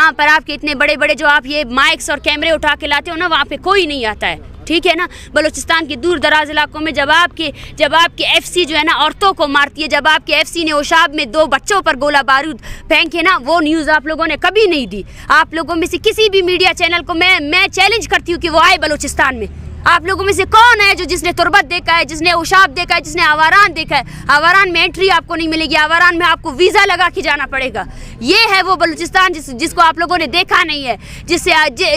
وہاں پر آپ کے اتنے بڑے بڑے جو آپ یہ مائکس اور کیمرے اٹھا کے لاتے ہو نا، وہاں پہ کوئی نہیں آتا ہے، ٹھیک ہے نا. بلوچستان کے دور دراز علاقوں میں جب آپ کے ایف سی جو ہے نا عورتوں کو مارتی ہے، جب آپ کے ایف سی نے اوشاب میں 2 بچوں پر گولہ بارود پھینکے نا، وہ نیوز آپ لوگوں نے کبھی نہیں دی. آپ لوگوں میں سے کسی بھی میڈیا چینل کو میں چیلنج کرتی ہوں کہ وہ آئے بلوچستان میں. آپ لوگوں میں سے کون ہے جو جس نے تربت دیکھا ہے، جس نے اوشاب دیکھا ہے، جس نے آواران دیکھا ہے؟ آواران میں انٹری آپ کو نہیں ملے گی، آواران میں آپ کو ویزا لگا کے جانا پڑے گا. یہ ہے وہ بلوچستان جس کو آپ لوگوں نے دیکھا نہیں ہے،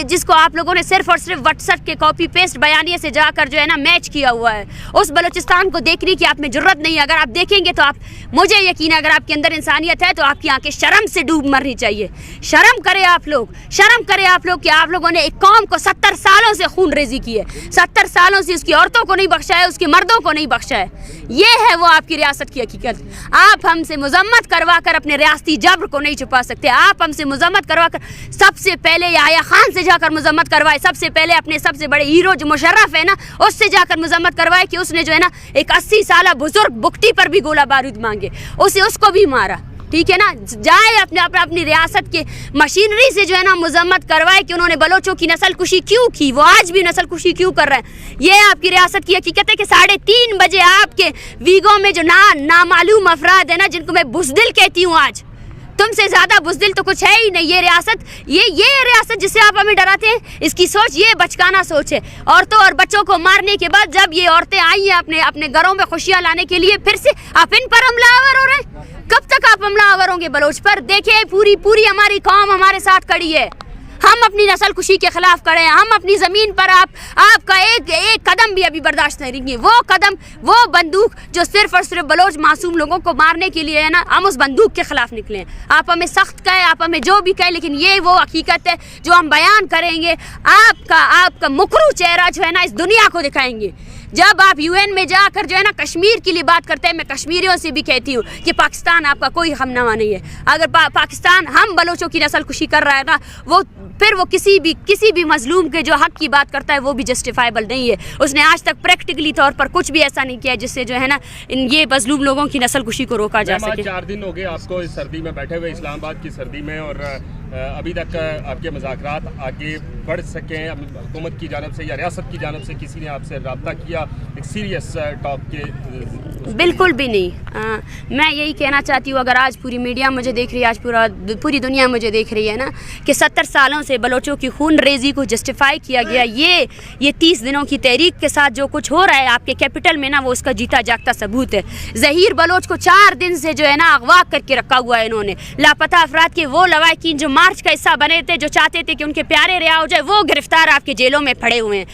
جس کو آپ لوگوں نے صرف اور صرف واٹس ایپ کے کاپی پیسٹ بیانیے سے جا کر جو ہے نا میچ کیا ہوا ہے. اس بلوچستان کو دیکھنے کی آپ میں جرت نہیں ہے. اگر آپ دیکھیں گے تو مجھے یقین ہے اگر آپ کے اندر انسانیت ہے تو آپ کی آنکھیں شرم سے ڈوب مرنی چاہیے. شرم کرے آپ لوگ کہ آپ لوگوں نے ایک قوم کو 70 سالوں سے خون ریزی کی ہے، 70 سالوں سے اس کی عورتوں کو نہیں بخشا ہے، اس کے مردوں کو نہیں بخشا ہے. یہ ہے وہ آپ کی ریاست کی حقیقت. آپ ہم سے مذمت کروا کر اپنے ریاستی جبر کو نہیں چھپا سکتے. آپ ہم سے مذمت کروا کر سب سے پہلے یحییٰ خان سے جا کر مذمت کروائے، سب سے پہلے اپنے سب سے بڑے ہیرو جو مشرف ہے نا اس سے جا کر مذمت کروائے کہ اس نے جو ہے نا ایک 80 سالہ بزرگ بکٹی پر بھی گولہ بارود مانگے، اس کو بھی مارا. ٹھیک ہے نا، جائے اپنی ریاست کے مشینری سے جو ہے نا مذمت کروائے کہ انہوں نے بلوچوں کی نسل کشی کیوں کی، وہ آج بھی نسل کشی کیوں کر رہے ہیں. یہ آپ کی ریاست کی حقیقت ہے کہ 3:30 بجے آپ کے ویگوں میں جو نامعلوم افراد ہیں نا، جن کو میں بزدل کہتی ہوں، آج تم سے زیادہ بزدل تو کچھ ہے ہی نہیں. یہ ریاست جس سے آپ ہمیں ڈراتے ہیں، اس کی سوچ یہ بچکانہ سوچ ہے. عورتوں اور بچوں کو مارنے کے بعد جب یہ عورتیں آئی ہیں اپنے گھروں میں خوشیاں لانے کے لیے، پھر سے آپ ان پر حملہ آور ہو رہے ہیں. کب تک آپ حملہ آور ہوں گے بلوچ پر؟ دیکھیں پوری ہماری قوم ہمارے ساتھ کھڑی ہے. ہم اپنی نسل کشی کے خلاف کھڑے ہیں. ہم اپنی زمین پر آپ کا ایک قدم بھی ابھی برداشت نہیں کریں گے. وہ بندوق جو صرف اور صرف بلوچ معصوم لوگوں کو مارنے کے لیے ہے نا، ہم اس بندوق کے خلاف نکلے ہیں. آپ ہمیں سخت کہیں، آپ ہمیں جو بھی کہیں، لیکن یہ وہ حقیقت ہے جو ہم بیان کریں گے. آپ کا مکرو چہرہ جو ہے نا اس دنیا کو دکھائیں گے. جب آپ UN میں جا کر جو ہے نا کشمیر کے لیے بات کرتے ہیں، میں کشمیریوں سے بھی کہتی ہوں کہ پاکستان آپ کا کوئی ہم نوا نہیں ہے. اگر پاکستان ہم بلوچوں کی نسل کشی کر رہا ہے نا، پھر وہ کسی بھی مظلوم کے جو حق کی بات کرتا ہے وہ بھی جسٹیفائبل نہیں ہے. اس نے آج تک پریکٹیکلی طور پر کچھ بھی ایسا نہیں کیا جس سے جو ہے نا یہ مظلوم لوگوں کی نسل کشی کو روکا جا سکے. 4 دن ہو گئے آپ کو اس سردی میں بیٹھے ہوئے، اسلام آباد کی سردی میں، اور ابھی تک آپ کے مذاکرات آگے بڑھ سکیں؟ حکومت کی جانب سے یا ریاست کی جانب سے کسی نے آپ سے رابطہ کیا ایک سیریس ٹاک کے؟ بالکل بھی نہیں. میں یہی کہنا چاہتی ہوں، اگر آج پوری میڈیا مجھے دیکھ رہی ہے، آج پوری دنیا مجھے دیکھ رہی ہے نا کہ 70 سالوں سے بلوچوں کی خون ریزی کو جسٹیفائی کیا گیا، یہ 30 دنوں کی تحریک کے ساتھ جو کچھ ہو رہا ہے آپ کے کیپٹل میں نا، وہ اس کا جیتا جاگتا ثبوت ہے. ظہیر بلوچ کو 4 دن سے جو ہے نا اغوا کر کے رکھا ہوا ہے انہوں نے. لاپتہ افراد کے وہ لواحقین جو مارچ کا حصہ بنے تھے، جو چاہتے تھے کہ ان کے پیارے رہا ہو جائے، وہ گرفتار آپ کے جیلوں میں پڑے ہوئے ہیں.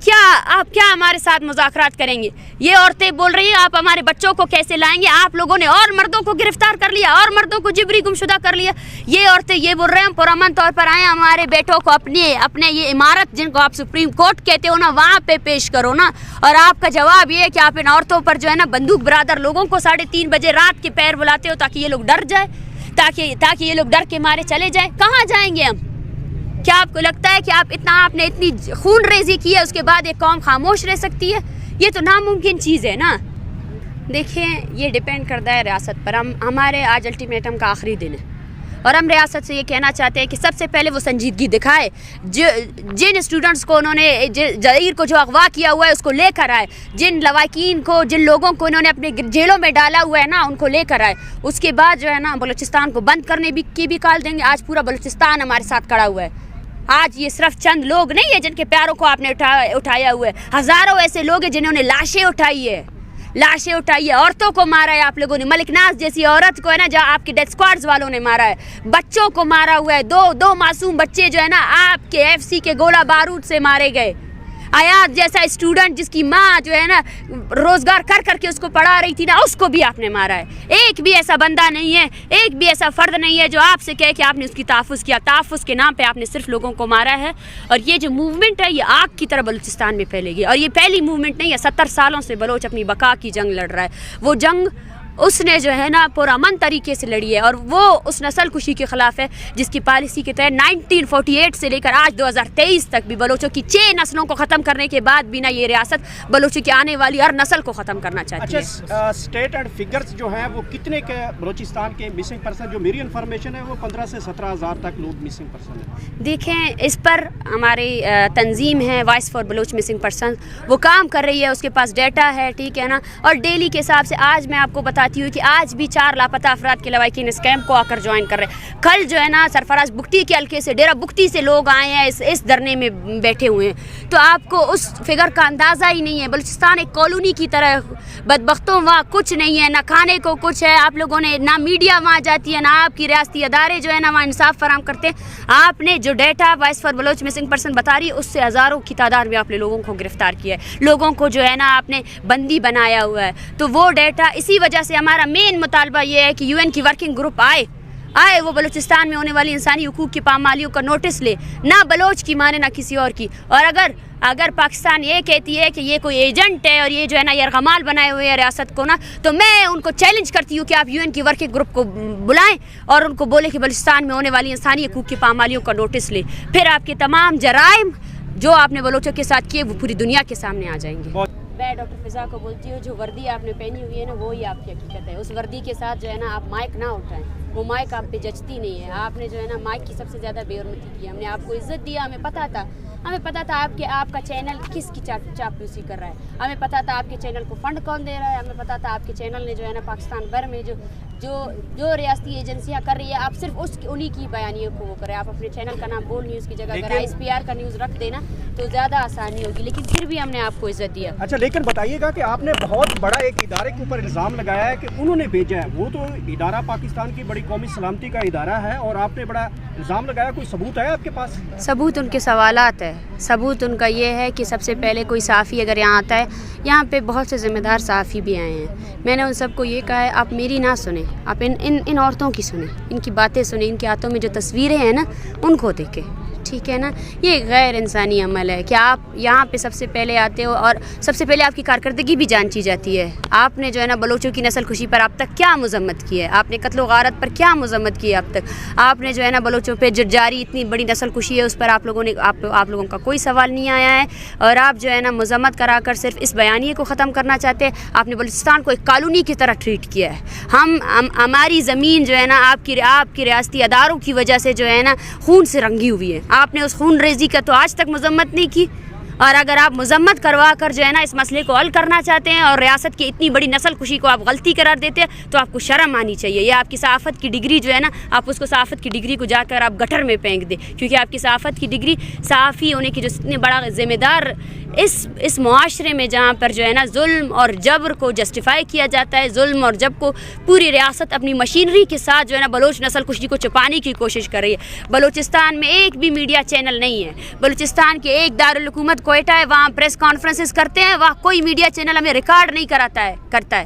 آپ کیا ہمارے ساتھ مذاکرات کریں گے؟ یہ عورتیں بول رہی ہیں آپ ہمارے بچوں کو کیسے لائیں گے؟ آپ لوگوں نے اور مردوں کو گرفتار کر لیا، اور مردوں کو جبری گمشدہ کر لیا. یہ عورتیں یہ بول رہے ہیں پرامن طور پر آئیں، ہمارے بیٹوں کو اپنے یہ عمارت جن کو آپ سپریم کورٹ کہتے ہو نا، وہاں پہ پیش کرو نا. اور آپ کا جواب یہ ہے کہ آپ ان عورتوں پر جو ہے نا بندوق برادر لوگوں کو 3:30 بجے رات کے پیر بلاتے ہو تاکہ یہ لوگ ڈر جائے، تاکہ یہ لوگ ڈر کے مارے چلے جائیں. کہاں جائیں گے ہم؟ کیا آپ کو لگتا ہے کہ آپ نے اتنی خون ریزی کی ہے، اس کے بعد ایک قوم خاموش رہ سکتی ہے؟ یہ تو ناممکن چیز ہے نا. دیکھیں، یہ ڈیپینڈ کرتا ہے ریاست پر. ہمارے آج الٹیمیٹم کا آخری دن ہے اور ہم ریاست سے یہ کہنا چاہتے ہیں کہ سب سے پہلے وہ سنجیدگی دکھائے. جن اسٹوڈنٹس کو انہوں نے ظہیر کو جو اغوا کیا ہوا ہے اس کو لے کر آئے، جن لواحقین کو، جن لوگوں کو انہوں نے اپنے جیلوں میں ڈالا ہوا ہے نا، ان کو لے کر آئے. اس کے بعد جو ہے نا بلوچستان کو بند کرنے کی بھی کال دیں گے. آج پورا بلوچستان ہمارے ساتھ کھڑا ہوا ہے. آج یہ صرف چند لوگ نہیں ہیں جن کے پیاروں کو آپ نے اٹھایا ہوا ہے. ہزاروں ایسے لوگ ہیں جنہوں نے لاشیں اٹھائی ہے. عورتوں کو مارا ہے آپ لوگوں نے. ملک ناز جیسی عورت کو ہے نا، جہاں آپ کے ڈیتھ اسکواڈز والوں نے مارا ہے. بچوں کو مارا ہوا ہے. دو معصوم بچے جو ہے نا آپ کے FCC کے گولہ بارود سے مارے گئے. آیات جیسا اسٹوڈنٹ جس کی ماں جو ہے نا روزگار کر کے اس کو پڑھا رہی تھی نا، اس کو بھی آپ نے مارا ہے. ایک بھی ایسا بندہ نہیں ہے، ایک بھی ایسا فرد نہیں ہے جو آپ سے کہے کہ آپ نے اس کی تحفظ کیا. تحفظ کے نام پہ آپ نے صرف لوگوں کو مارا ہے. اور یہ جو موومنٹ ہے یہ آگ کی طرح بلوچستان میں پھیلے گی. اور یہ پہلی موومنٹ نہیں ہے. 70 سالوں سے بلوچ اپنی بقا کی جنگ لڑ رہا ہے. وہ جنگ اس نے جو ہے نا پرامن طریقے سے لڑی ہے، اور وہ اس نسل کشی کے خلاف ہے جس کی پالیسی کے تحت 1948 سے لے کر آج 2023 تک بھی بلوچوں کی 6 نسلوں کو ختم کرنے کے بعد بھی نا یہ ریاست بلوچوں کی آنے والی ہر نسل کو ختم کرنا چاہتی ہے۔ اچھا، اسٹیٹ اینڈ فگرز جو ہیں وہ کتنے کے بلوچستان کے مسنگ پرسن؟ جو میری انفارمیشن ہے وہ 15 سے 17 ہزار تک لوگ مسنگ پرسن ہیں۔ دیکھیں، اس پر ہماری تنظیم ہے voice for Baloch missing person, وہ کام کر رہی ہے، اس کے پاس ڈیٹا ہے، ٹھیک ہے نا، اور ڈیلی کے حساب سے آج میں آپ کو بتاتی ہوں کہ آج بھی 4 لاپتہ افراد کے لواحقین اس کیمپ کو آ کر جوائن کر رہے ہیں۔ کل جو ہے نا سرفراز بگٹی کے حلقے سے ڈیرہ بگٹی سے لوگ آئے ہیں، اس دھرنے میں بیٹھے ہوئے ہیں، تو آپ کو اس فگر کا اندازہ ہی نہیں ہے۔ بلوچستان ایک کالونی کی طرح، بدبختوں وہاں کچھ نہیں ہے، نہ کھانے کو کچھ ہے، آپ لوگوں نے نہ میڈیا وہاں جاتی ہے، نہ آپ کی ریاستی ادارے جو ہے نا وہاں انصاف فراہم کرتے ہیں۔ آپ نے جو data voice for Baloch missing person بتا رہی ہے، اس سے ہزاروں کی تعداد میں آپ نے لوگوں کو گرفتار کیا ہے، لوگوں کو جو ہے نا آپ نے بندی بنایا ہوا ہے۔ تو وہ ڈیٹا، اسی وجہ سے ہمارا مین مطالبہ یہ ہے کہ UN کی ورکنگ گروپ آئے وہ بلوچستان میں ہونے والی انسانی حقوق کی پامالیوں کا نوٹس لے، نہ بلوچ کی مانے نہ کسی اور کی۔ اور اگر پاکستان یہ کہتی ہے کہ یہ کوئی ایجنٹ ہے اور یہ جو ہے نا یرغمال بنائے ہوئے ہیں ریاست کو نا، تو میں ان کو چیلنج کرتی ہوں کہ آپ UN کی ورکنگ گروپ کو بلائیں اور ان کو بولے کہ بلوچستان میں ہونے والی انسانی حقوق کی پامالیوں کا نوٹس لے، پھر آپ کے تمام جرائم جو آپ نے بلوچوں کے ساتھ کیے وہ پوری دنیا کے سامنے آ جائیں گے۔ میں ڈاکٹر فضا کو بولتی ہوں، جو وردی آپ نے پہنی ہوئی ہے نا وہی آپ کی حقیقت ہے۔ اس وردی کے ساتھ جو ہے نا آپ مائک نہ اٹھائیں، وہ مائک آپ پہ جچتی نہیں ہے۔ آپ نے جو ہے نا مائک کی سب سے زیادہ بے حرمتی کی، ہم نے آپ کو عزت دیا، ہمیں پتہ تھا آپ کا چینل کس کی چاپلوسی کر رہا ہے، ہمیں پتہ تھا آپ کے چینل کو فنڈ کون دے رہا ہے، ہمیں پتہ تھا آپ کے چینل نے جو ہے نا پاکستان بھر میں جو ریاستی ایجنسیاں کر رہی ہے، آپ صرف انہی کی بیانیوں کو وہ کریں۔ آپ اپنے چینل کا نام بول نیوز کی جگہ اگر ISPR کا نیوز رکھ دینا تو زیادہ آسانی ہوگی، لیکن پھر بھی ہم نے آپ کو عزت دیا۔ اچھا، لیکن بتائیے گا کہ آپ نے بہت بڑا ایک ادارے کے اوپر الزام لگایا ہے کہ انہوں نے بھیجا ہے، وہ تو ادارہ پاکستان کی بڑی قومی سلامتی کا ادارہ ہے، اور آپ نے بڑا الزام لگایا، کوئی ثبوت ہے آپ کے پاس؟ ثبوت ان کے سوالات ہے، ثبوت ان کا یہ ہے کہ سب سے پہلے کوئی صحافی اگر یہاں آتا ہے، یہاں پہ بہت سے ذمہ دار صحافی بھی آئے ہیں، میں نے ان سب کو یہ کہا ہے آپ میری نہ سنیں، آپ ان عورتوں کی سنیں، ان کی باتیں سنیں، ان کے ہاتھوں میں جو تصویریں ہیں نا ان کو دیکھیں، ٹھیک ہے نا۔ یہ غیر انسانی عمل ہے کہ آپ یہاں پہ سب سے پہلے آتے ہو اور سب سے پہلے آپ کی کارکردگی بھی جانچی جاتی ہے۔ آپ نے جو ہے نا بلوچوں کی نسل کشی پر اب تک کیا مذمت کی ہے، آپ نے قتل و غارت پر کیا مذمت کی ہے اب تک، آپ نے جو ہے نا بلوچوں پہ جو جاری اتنی بڑی نسل کشی ہے اس پر آپ لوگوں کا کوئی سوال نہیں آیا ہے، اور آپ جو ہے نا مذمت کرا کر صرف اس بیانیے کو ختم کرنا چاہتے ہیں۔ آپ نے بلوچستان کو ایک کالونی کی طرح ٹریٹ کیا ہے۔ ہماری زمین جو ہے نا آپ کی ریاستی اداروں کی وجہ سے جو ہے نا خون سے رنگی ہوئی ہے، آپ نے اس خون ریزی کا تو آج تک مذمت نہیں کی، اور اگر آپ مذمت کروا کر جو ہے نا اس مسئلے کو حل کرنا چاہتے ہیں اور ریاست کی اتنی بڑی نسل کشی کو آپ غلطی قرار دیتے ہیں تو آپ کو شرم آنی چاہیے۔ یہ آپ کی صحافت کی ڈگری جو ہے نا، آپ اس کو صحافت کی ڈگری کو جا کر آپ گٹر میں پھینک دیں، کیونکہ آپ کی صحافت کی ڈگری صحافی ہونے کی جو اتنے بڑا ذمہ دار اس معاشرے میں جہاں پر جو ہے نا ظلم اور جبر کو جسٹیفائی کیا جاتا ہے، ظلم اور جبر کو پوری ریاست اپنی مشینری کے ساتھ جو ہے نا بلوچ نسل کشی کو چھپانے کی کوشش کر رہی ہے۔ بلوچستان میں ایک بھی میڈیا چینل نہیں ہے، بلوچستان کے ایک دارالحکومت کوئٹہ ہے، وہاں پریس کانفرنسز کرتے ہیں، وہاں کوئی میڈیا چینل ہمیں ریکارڈ نہیں کرتا ہے۔